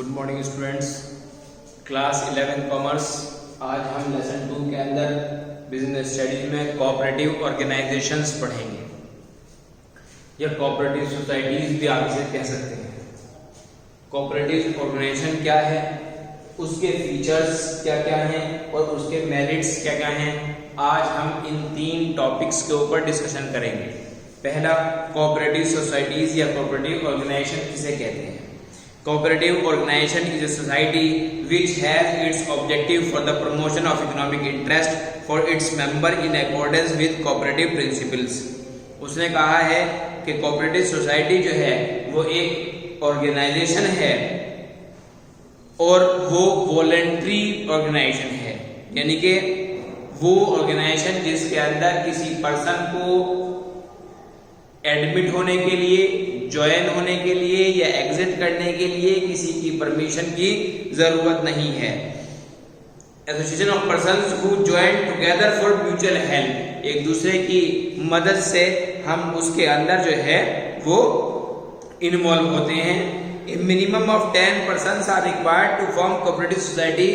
Good morning students, class 11 commerce. आज हम lesson 2 के अंदर बिजनेस स्टडीज में कोऑपरेटिव ऑर्गेनाइजेशंस पढ़ेंगे या कोऑपरेटिव सोसाइटीज भी आप इसे कह सकते हैं। कोऑपरेटिव ऑर्गेनाइजेशन क्या है, उसके फीचर्स क्या क्या हैं और उसके मेरिट्स क्या क्या हैं, आज हम इन 3 टॉपिक्स के ऊपर डिस्कशन करेंगे। पहला, कोऑपरेटिव सोसाइटीज या कोऑपरेटिव ऑर्गेनाइजेशन किसे कहते हैं। Cooperative organization is a society which has its objective for the promotion of economic interest for its member in accordance with cooperative principles। उसने कहा है कि कोऑपरेटिव सोसाइटी जो है वो एक ऑर्गेनाइजेशन है और वो वॉलंटरी ऑर्गेनाइजेशन है, यानी कि वो ऑर्गेनाइजेशन जिसके अंदर किसी पर्सन को एडमिट होने के लिए, ज्वाइन होने के लिए या एग्जिट करने के लिए किसी की परमिशन की जरूरत नहीं है। Association of persons who join together for mutual help, एक दूसरे की मदद से हम उसके अंदर जो है वो इन्वॉल्व होते हैं। A minimum of 10 persons are required to form cooperative society,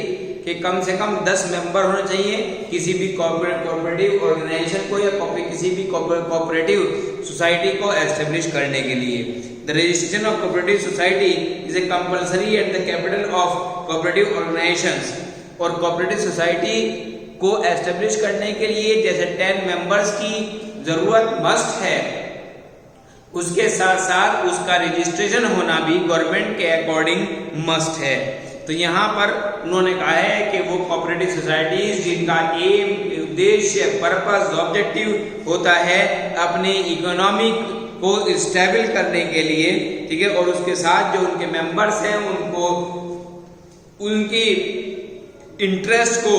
कि कम से कम 10 मेंबर होने चाहिए किसी भी कोऑपरेटिव ऑर्गेनाइजेशन को या किसी भी कोऑपरेटिव सोसाइटी को एस्टेब्लिश करने के लिए। The registration of cooperative society is a compulsory at the capital of cooperative organisations, और कोऑपरेटिव सोसाइटी को एस्टेब्लिश करने के लिए जैसे 10 मेंबर्स की जरूरत मस्ट है, उसके साथ साथ उसका रजिस्ट्रेशन होना भी गवर्नमेंट के अकॉर्डिंग मस्ट है। तो यहाँ पर उन्होंने कहा है कि वो कोऑपरेटिव सोसाइटीज जिनका एम, उद्देश्य, पर्पस, ऑब्जेक्टिव होता है अपने इकोनॉमिक को स्टेबल करने के लिए, ठीक है, और उसके साथ जो उनके मेंबर्स हैं उनको उनकी इंटरेस्ट को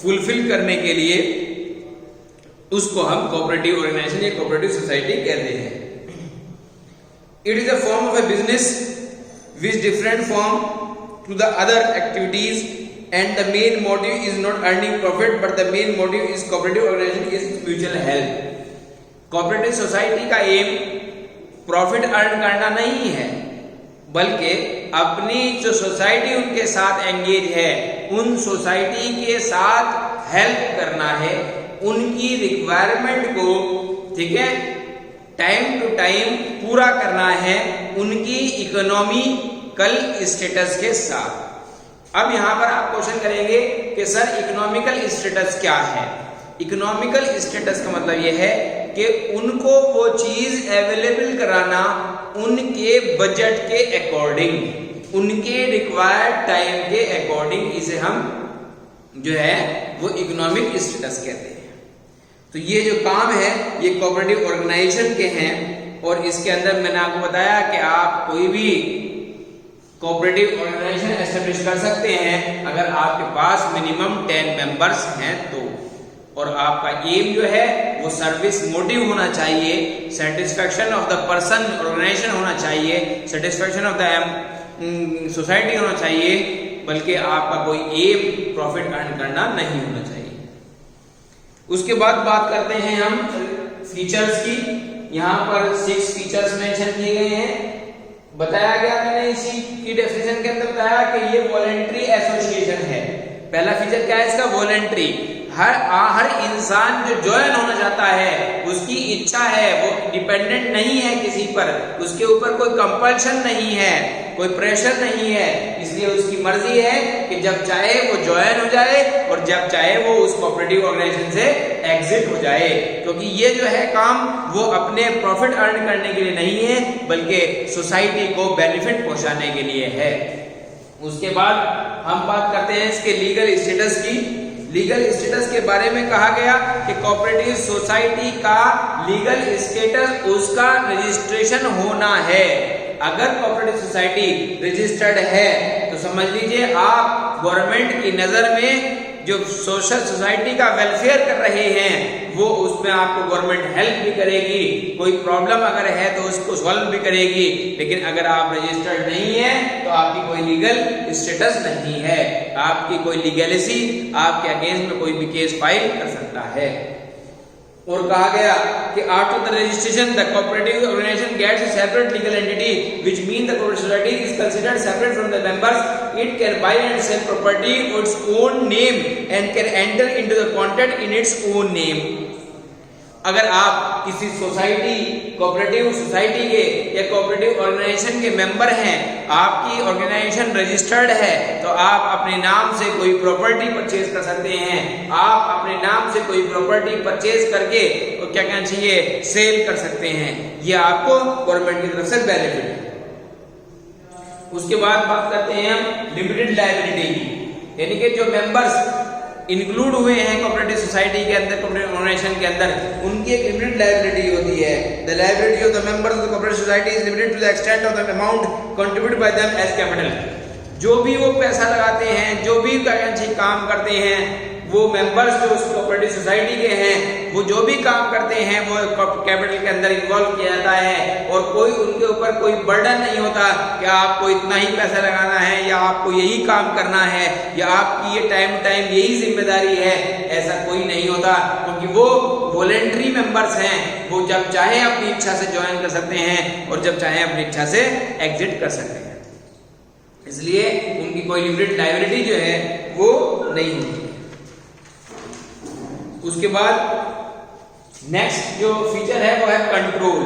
फुलफिल करने के लिए, उसको हम कोऑपरेटिव ऑर्गेनाइजेशन या कोऑपरेटिव सोसाइटी कहते हैं। It is a form of A business which different from to the other activities and the main motive is not earning profit but the main motive is cooperative organization is mutual help। cooperative society का M profit earn करना नहीं है, बल्कि अपनी जो society उनके साथ engage है उन सोसाइटी के साथ हेल्प करना है, उनकी रिक्वायरमेंट को, ठीक है, टाइम टू टाइम पूरा करना है उनकी इकोनॉमिकल स्टेटस के साथ। अब यहां पर आप क्वेश्चन करेंगे कि सर इकोनॉमिकल स्टेटस क्या है। इकोनॉमिकल स्टेटस का मतलब यह है कि उनको वो चीज अवेलेबल कराना उनके बजट के अकॉर्डिंग, उनके रिक्वायर्ड टाइम के अकॉर्डिंग, इसे हम जो है वो इकोनॉमिक स्टेटस कहते हैं। तो ये जो काम है ये कोऑपरेटिव ऑर्गेनाइजेशन के हैं, और इसके अंदर मैंने आपको बताया कि आप कोई भी कोऑपरेटिव ऑर्गेनाइजेशन एस्टेब्लिश कर सकते हैं अगर आपके पास मिनिमम 10 मेंबर्स हैं तो, और आपका एम जो है वो सर्विस मोटिव होना चाहिए, satisfaction of the person organisation होना चाहिए, सेटिस्फैक्शन ऑफ द सोसाइटी होना चाहिए, बल्कि आपका कोई एम प्रॉफिट अर्न करना नहीं होना चाहिए। उसके बाद बात करते हैं हम फीचर्स की। यहाँ पर 6 फीचर्स मेंशन किए गए हैं। बताया गया, मैंने इसी की डेफिनेशन के अंदर बताया कि ये वॉलंटरी एसोसिएशन है। पहला फीचर क्या है इसका, वॉलंटरी। हर इंसान जो ज्वाइन होना चाहता है उसकी इच्छा है, वो डिपेंडेंट नहीं है किसी पर, उसके ऊपर कोई कंपल्शन नहीं है, कोई प्रेशर नहीं है, इसलिए उसकी मर्जी है कि जब चाहे वो ज्वाइन हो जाए और जब चाहे वो उस कोऑपरेटिव ऑर्गेनाइजेशन से एग्जिट हो जाए, क्योंकि ये जो है काम वो अपने प्रॉफिट अर्न करने के लिए नहीं है बल्कि सोसाइटी को बेनिफिट पहुंचाने के लिए है। उसके बाद हम बात करते हैं इसके लीगल स्टेटस की। लीगल स्टेटस के बारे में कहा गया कि कोऑपरेटिव सोसाइटी का लीगल स्टेटस उसका रजिस्ट्रेशन होना है। अगर कोऑपरेटिव सोसाइटी रजिस्टर्ड है तो समझ लीजिए आप गवर्नमेंट की नजर में जो सोशल सोसाइटी का वेलफेयर कर रहे हैं वो उसमें आपको गवर्नमेंट हेल्प भी करेगी, कोई प्रॉब्लम अगर है तो उसको सॉल्व भी करेगी। लेकिन अगर आप रजिस्टर्ड नहीं है तो आपकी कोई लीगल स्टेटस नहीं है, आपकी कोई लीगेलिसी, आपके अगेंस्ट में कोई भी केस फाइल कर सकता है। और कहा गया कि after the registration the cooperative organization gets a separate legal entity, which means the cooperative society is considered separate from the members. It can buy and sell property on its own name and can enter into the contract in its own name. अगर आप किसी society, cooperative society के या cooperative organisation के member हैं, आपकी organisation registered है, तो आप अपने नाम से कोई प्रॉपर्टी परचेज कर सकते हैं। आप अपने नाम से कोई प्रॉपर्टी परचेज करके और क्या कहना चाहिए, सेल कर सकते हैं। ये आपको गवर्नमेंट की तरफ से बेनिफिट है। उसके बाद बात करते हैं हम लिमिटेड लायबिलिटी की, यानी कि जो मेंबर्स इंक्लूड हुए हैं कोऑपरेटिव सोसाइटी के अंदर, कोऑपरेटिव ऑर्गेनाइजेशन के अंदर, उनकी एक लिमिटेड लायबिलिटी होती है। The liability of the members of the cooperative society is limited to the extent of the amount contributed by them as capital. जो भी वो पैसा लगाते हैं, जो भी काम करते हैं, वो मेंबर्स जो उस कोऑपरेटिव सोसाइटी के हैं, वो जो भी काम करते हैं वो कैपिटल के अंदर इन्वॉल्व किया जाता है, और कोई उनके ऊपर कोई बर्डन नहीं होता कि आपको इतना ही पैसा लगाना है या आपको यही काम करना है या आपकी ये टाइम यही जिम्मेदारी है। ऐसा कोई नहीं होता, क्योंकि वो वॉलेंटरी मेंबर्स हैं। वो जब चाहे अपनी इच्छा से ज्वाइन कर सकते हैं और जब चाहे अपनी इच्छा से एग्जिट कर सकते हैं। इसलिए उनकी कोई लिमिटेड लायबिलिटी जो है वो नहीं होती। उसके बाद नेक्स्ट जो फीचर है वो है कंट्रोल।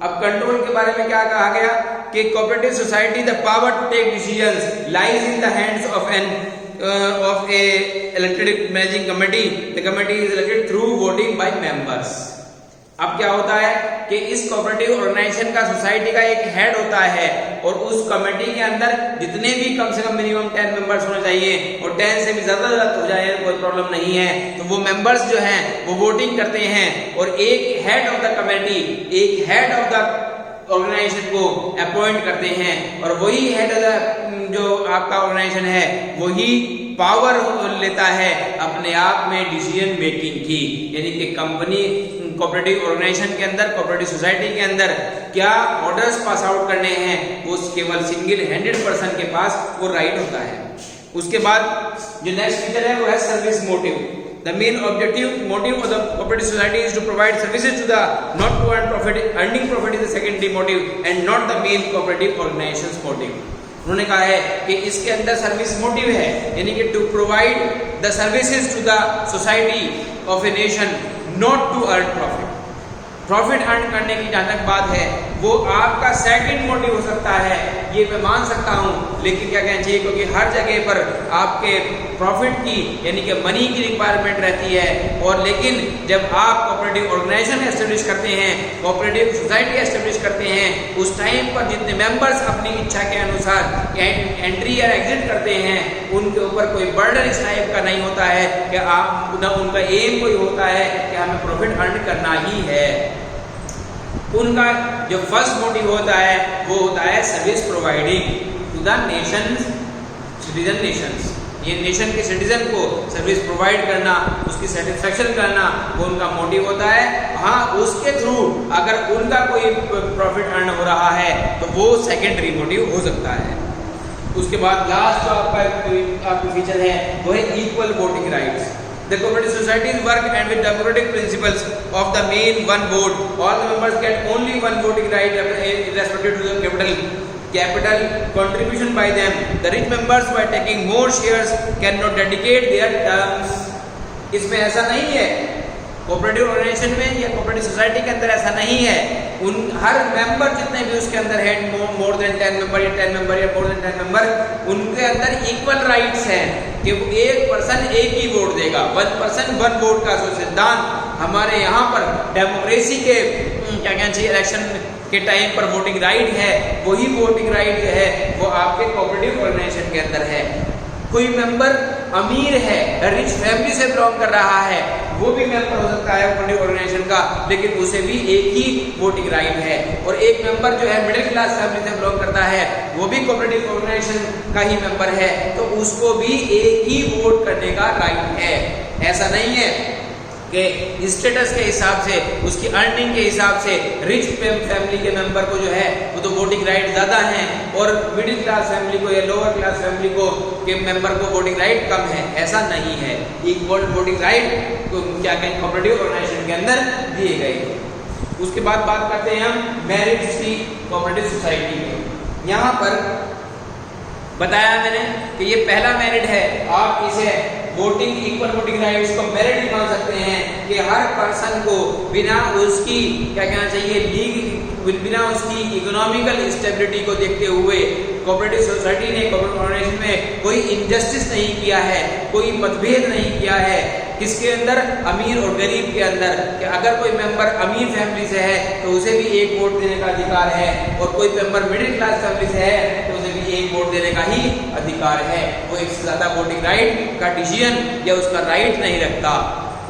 अब कंट्रोल के बारे में क्या कहा गया कि cooperative society the power to take decisions lies in the hands of a elected managing committee. The committee is elected through voting by members. अब क्या होता है कि इस कोऑपरेटिव ऑर्गेनाइजेशन का, सोसाइटी का एक हेड होता है, और उस कमेटी के अंदर जितने भी कम से कम मिनिमम 10 मेंबर्स होने चाहिए, और 10 से भी ज्यादा हो जाए कोई प्रॉब्लम नहीं है। तो वो मेंबर्स जो हैं वो वोटिंग करते हैं, और एक हेड ऑफ द कमेटी, एक हेड ऑफ द ऑर्गेनाइजेशन को अपॉइंट करते हैं, और वही हेड ऑफ द जो आपका ऑर्गेनाइजेशन है वही पावर लेता है अपने आप में डिसीजन मेकिंग की। यानी कि कंपनी, कोऑपरेटिव ऑर्गेनाइजेशन के अंदर, कोऑपरेटिव सोसाइटी के अंदर क्या ऑर्डर्स पास आउट करने हैं, वो केवल सिंगल हैंडेड पर्सन के पास वो राइट होता है। उसके बाद जो नेक्स्ट फीचर है वो है service motive. The main motive of the cooperative society is to provide services to the, not to earn profit. Earning profit is the secondary motive and not the main cooperative organization's motive. उन्होंने कहा है कि इसके अंदर service motive है, यानी कि to provide the services to the society of a nation, not to earn profit. Profit earn करने की जहां तक बात है वो आपका सेकंड मोटिव हो सकता है, ये मैं मान सकता हूं, लेकिन क्या कहना चाहिए, क्योंकि हर जगह पर आपके प्रॉफिट की यानी कि मनी की रिक्वायरमेंट रहती है। और लेकिन जब आप कोऑपरेटिव ऑर्गेनाइजेशन एस्टेब्लिश करते हैं, कोऑपरेटिव सोसाइटी एस्टेब्लिश करते हैं, उस टाइम पर जितने मेंबर्स अपनी इच्छा के अनुसार एंट्री या एग्जिट करते हैं, उनके ऊपर कोई बर्डन इस टाइप का नहीं होता है कि आप न उनका एम कोई होता है कि हमें प्रॉफिट अर्न करना ही है। उनका जो फर्स्ट मोटिव होता है वो होता है service providing to the nations, citizen nations. ये नेशन के सिटीजन को सर्विस प्रोवाइड करना, उसकी सेटिस्फेक्शन करना, वो उनका मोटिव होता है। हाँ, उसके थ्रू अगर उनका कोई प्रॉफिट अर्न हो रहा है तो वो सेकेंडरी मोटिव हो सकता है। उसके बाद लास्ट जो आपका फीचर है वो है equal voting rights. The cooperative societies work and with democratic principles of the main one vote. All the members get only one voting right respective to the capital contribution by them. The rich members by taking more shares cannot dedicate their terms. इसमें ऐसा नहीं है, cooperative organisation में या cooperative society के अंदर ऐसा नहीं है। उन हर मेंबर जितने भी उसके अंदर है, मोर देन 10 मेंबर या 10 मेंबर या मोर देन 10 मेंबर, उनके अंदर इक्वल राइट्स हैं कि वो एक पर्सन एक ही वोट देगा। 1 पर्सन 1 वोट का जो सिद्धांत हमारे यहाँ पर डेमोक्रेसी के क्या कहना चाहिए, इलेक्शन के टाइम पर वोटिंग राइट है, वही वोटिंग राइट जो है वो आपके कोऑपरेटिव ऑर्गेनाइजेशन के अंदर है। कोई मेंबर अमीर है, रिच फैमिली से बिलोंग कर रहा है, वो भी मेंबर हो सकता है कोऑपरेटिव ऑर्गेनाइजेशन का, लेकिन उसे भी एक ही वोटिंग राइट है। और एक मेंबर जो है मिडिल क्लास फैमिली से बिलोंग करता है, वो भी कोऑपरेटिव ऑर्गेनाइजेशन का ही मेंबर है, तो उसको भी एक ही वोट करने का राइट है। ऐसा नहीं है के स्टेटस के हिसाब से, उसकी अर्निंग के हिसाब से रिच फैमिली के मेंबर को जो है वो तो वोटिंग राइट ज़्यादा हैं और मिडिल क्लास फैमिली को या लोअर क्लास फैमिली को के मेंबर को वोटिंग राइट कम है। ऐसा नहीं है, इक्वल वोटिंग राइट को क्या कहें कोऑपरेटिव ऑर्गेनाइजेशन के अंदर दिए गए। उसके बाद बात करते हैं हम मेरिट्स की कोऑपरेटिव सोसाइटी में। यहाँ पर बताया मैंने कि ये पहला मेरिट है, आप इसे वोटिंग इक्वल वोटिंग राइट्स को मेरिट भी मान सकते हैं कि हर पर्सन को बिना उसकी क्या कहना चाहिए बिना उसकी इकोनॉमिकल स्टेबिलिटी को देखते हुए कोऑपरेटिव सोसाइटी ने कोऑपरेटिव ऑर्गेनाइजेशन में कोई इनजस्टिस नहीं किया है, कोई मतभेद नहीं किया है किसके अंदर, अमीर और गरीब के अंदर, कि अगर कोई मेंबर अमीर फैमिली से है तो उसे भी एक वोट देने का अधिकार है और कोई मेंबर मिडिल क्लास फैमिली से है तो उसे भी एक वोट देने का ही अधिकार है। वो एक से ज्यादा वोटिंग राइट का डिसीजन या उसका राइट नहीं रखता।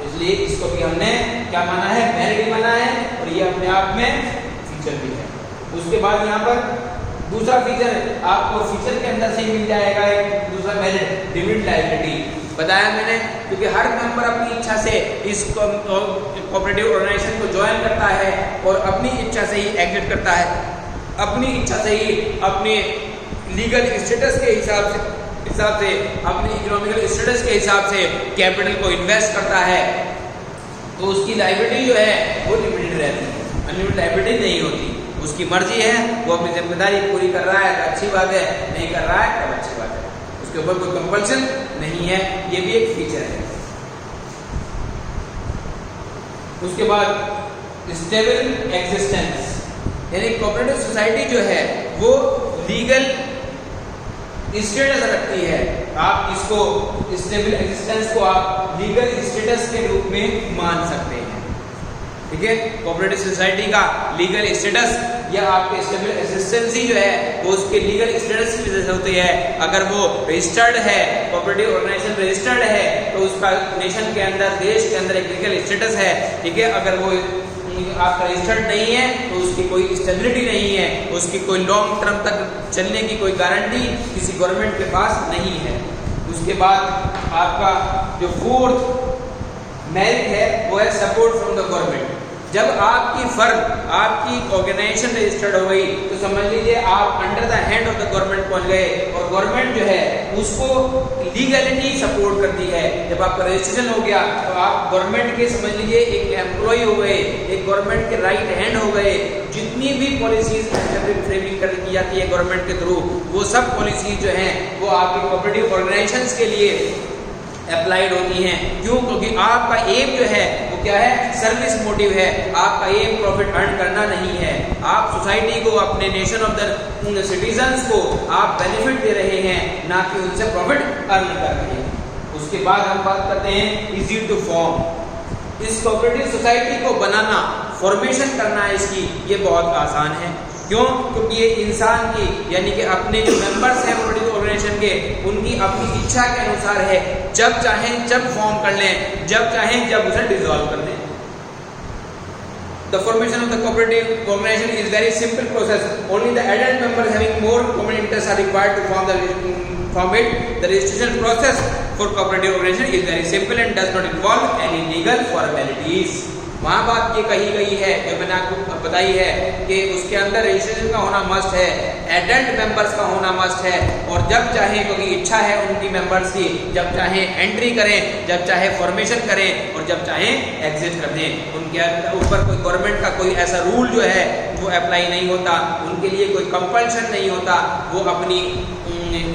इसलिए इसको भी हमने क्या माना है, मेरिट माना है और ये अपने आप में फीचर भी है। उसके बाद यहाँ पर दूसरा फीचर आपको फीचर के अंदर से मिल जाएगा, एक दूसरा मेरिट डिविडेंड लायबिलिटी बताया मैंने, क्योंकि हर मेंबर अपनी इच्छा से इस कोऑपरेटिव ऑर्गेनाइजेशन को ज्वाइन करता है और अपनी इच्छा से ही एग्जिट करता है, अपनी इच्छा से ही अपने लीगल स्टेटस के हिसाब से अपने इकोनॉमिकल स्टेटस के हिसाब से कैपिटल को इन्वेस्ट करता है, तो उसकी लायबिलिटी जो है वो लिमिटेड रहती है, अनलिमिटेड लायबिलिटी नहीं होती। उसकी मर्जी है, वो अपनी जिम्मेदारी पूरी कर रहा है तो अच्छी बात है, नहीं कर रहा है तब अच्छी बात है, उसके ऊपर कोई कंपल्सन नहीं है। ये भी एक फीचर है। उसके बाद स्टेबल एग्जिस्टेंस, यानी कोऑपरेटिव सोसाइटी जो है वो लीगल स्टेटस रखती है। आप इसको स्टेबल एग्जिस्टेंस को आप लीगल स्टेटस के रूप में मान सकते हैं, ठीक है। कोऑपरेटिव सोसाइटी का लीगल स्टेटस या आपके स्टेबल एग्जिस्टेंसी जो है वो उसके लीगल स्टेटस की वजह से होती है। अगर वो रजिस्टर्ड है, कोऑपरेटिव ऑर्गेनाइजेशन रजिस्टर्ड है तो उसका नेशन के अंदर, देश के अंदर एक लीगल स्टेटस है, ठीक है। अगर वो आपका रजिस्टर्ड नहीं है तो उसकी कोई स्टेबिलिटी नहीं है, उसकी कोई लॉन्ग टर्म तक चलने की कोई गारंटी किसी गवर्नमेंट के पास नहीं है। उसके बाद आपका जो फोर्थ मेरिट है वो है सपोर्ट फ्रॉम द गवर्नमेंट। जब आपकी फर्म, आपकी ऑर्गेनाइजेशन रजिस्टर्ड हो गई तो समझ लीजिए आप under the hand of the government पहुंच गए और गवर्नमेंट जो है उसको लीगलिटी सपोर्ट करती है। जब आपका रजिस्ट्रेशन हो गया तो आप गवर्नमेंट के समझ लीजिए एक एम्प्लॉय हो गए, एक गवर्नमेंट के राइट हैंड हो गए। जितनी भी पॉलिसीज फ्रेमिंग की जाती है गवर्नमेंट के थ्रू, वो सब पॉलिसीज जो हैं वो आपके कोऑपरेटिव ऑर्गेनाइजेशंस के लिए अप्लाइड होती हैं। क्यों? क्योंकि आपका एम जो है वो क्या है, सर्विस मोटिव है। आपका एम प्रॉफिट अर्न करना नहीं है। आप सोसाइटी को, अपने नेशन ऑफ द सिटीजन्स को आप बेनिफिट दे रहे हैं, ना कि उनसे प्रॉफिट अर्न कर रहे हैं। उसके बाद हम बात करते हैं इजी टू फॉर्म। इस कोऑपरेटिव सोसाइटी को बनाना, फॉर्मेशन करना इसकी, ये बहुत आसान है। क्यों? क्योंकि ये इंसान की, यानी कि अपने जो मेंबर्स हैं कोऑपरेटिव ऑर्गेनाइजेशन के, उनकी अपनी इच्छा के अनुसार है। जब चाहें जब फॉर्म कर लें, जब चाहें जब उसे डिसॉल्व कर दें। The formation of the cooperative organization is very simple process. Only the adult members having more common interests are required to form it. The registration process for cooperative organization is very simple and does not involve any legal formalities. वहाँ बात ये कही गई है जो मैंने आपको बताई है कि उसके अंदर रजिस्ट्रेशन का होना मस्ट है, एडल्ट मेंबर्स का होना मस्ट है, और जब चाहे, क्योंकि इच्छा है उनकी मेंबर्स की, जब चाहे एंट्री करें, जब चाहे फॉर्मेशन करें और जब चाहे एग्जिट कर दें। उनके ऊपर कोई गवर्नमेंट का कोई ऐसा रूल जो है वो अप्लाई नहीं होता, उनके लिए कोई कंपल्शन नहीं होता। वो अपनी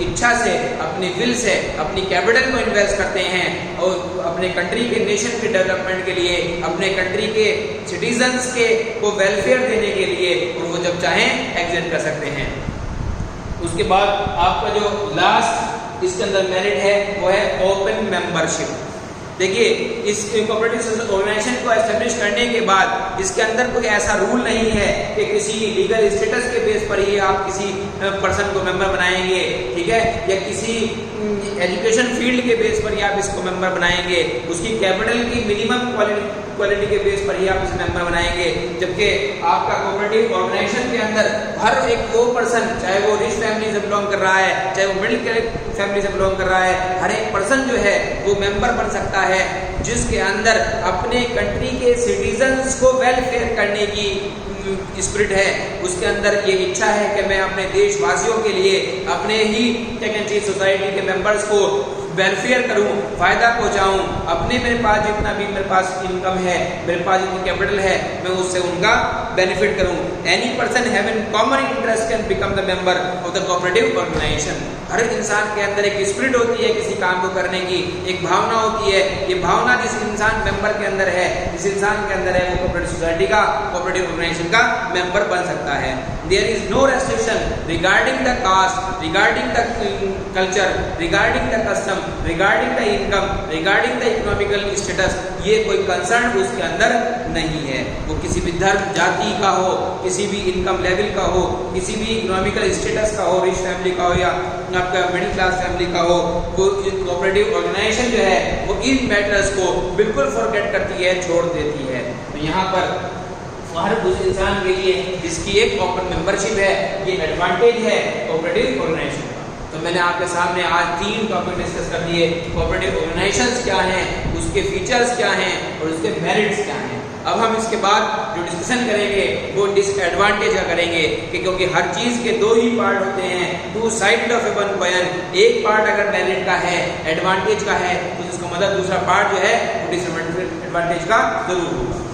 इच्छा से, अपनी विल से अपनी कैपिटल को इन्वेस्ट करते हैं और अपने कंट्री के, नेशन के डेवलपमेंट के लिए, अपने कंट्री के सिटीजन्स के को वेलफेयर देने के लिए, और वो जब चाहें एग्जिट कर सकते हैं। उसके बाद आपका जो लास्ट इसके अंदर मेरिट है वो है ओपन मेंबरशिप। देखिए, इस कोऑपरेटिव ऑर्गेनाइजेशन को एस्टेब्लिश करने के बाद इसके अंदर कोई ऐसा रूल नहीं है कि किसी लीगल स्टेटस के बेस पर ही आप किसी पर्सन को मेंबर बनाएंगे, ठीक है, या किसी एजुकेशन फील्ड के बेस पर ही आप इसको मेंबर बनाएंगे। उसकी कैपिटल की मिनिमम इक्वालिटी के बेस पर ही आप इसे मेंबर बनाएंगे। जबकि आपका कोऑपरेटिव ऑर्गेनाइजेशन के अंदर हर एक वो पर्सन, चाहे वो रिच फैमिली से बिलोंग कर रहा है, चाहे वो मिडिल क्लास फैमिली से बिलोंग कर रहा है, हर एक पर्सन जो है वो मेंबर बन सकता है, जिसके अंदर अपने कंट्री के सिटीजन्स को वेलफेयर करने की स्पिरिट है, उसके अंदर ये इच्छा है कि मैं अपने देशवासियों के लिए, अपने ही टेक एंड ट्रीट सोसाइटी के मेंबर्स को वेलफेयर करूं, फायदा पहुंचाऊं, अपने मेरे पास जितना भी मेरे पास इनकम है, मेरे पास जितनी कैपिटल है, मैं उससे उनका बेनिफिट करूं। Any person having common interest can become the member of the cooperative organisation. हर इंसान के अंदर एक स्पिरिट होती है किसी काम को करने की, एक भावना होती है। ये भावना जिस इंसान मेंबर के अंदर है, जिस इंसान के अंदर है, वो कोऑपरेटिव सोसाइटी का, कोऑपरेटिव ऑर्गेनाइजेशन का मेंबर बन सकता है। There is no restriction regarding the caste, regarding the culture, regarding the custom, regarding the income, regarding the economical status. ये कोई कंसर्न उसके अंदर नहीं है। वो किसी भी धर्म, जाति का हो, किसी भी इनकम लेवल का हो, किसी भी इकोनॉमिकल स्टेटस का हो, रिच फैमिली का हो या आपका मिडिल क्लास फैमिली का हो, वो कोऑपरेटिव ऑर्गेनाइजेशन जो है वो इन मैटर्स को बिल्कुल फॉरगेट करती है, छोड़ देती है। तो यहाँ पर हर उस इंसान के लिए जिसकी एक ओपन मेंबरशिप है, ये एडवांटेज है कोऑपरेटिव ऑर्गेनाइजेशन का। तो मैंने आपके सामने आज 3 टॉपिक डिस्कस कर दिए। कोऑपरेटिव ऑर्गेनाइजेशंस क्या हैं, उसके फीचर्स क्या हैं और उसके मेरिट्स क्या हैं। अब हम इसके बाद जो डिस्कशन करेंगे वो डिसएडवांटेज का करेंगे कि क्योंकि हर चीज़ के 2 ही पार्ट होते हैं, 2 side of A one coin. एक पार्ट अगर मेरिट का है, एडवांटेज का है, तो इसका मतलब दूसरा पार्ट जो है वो डिसएडवांटेज का जरूर होगा।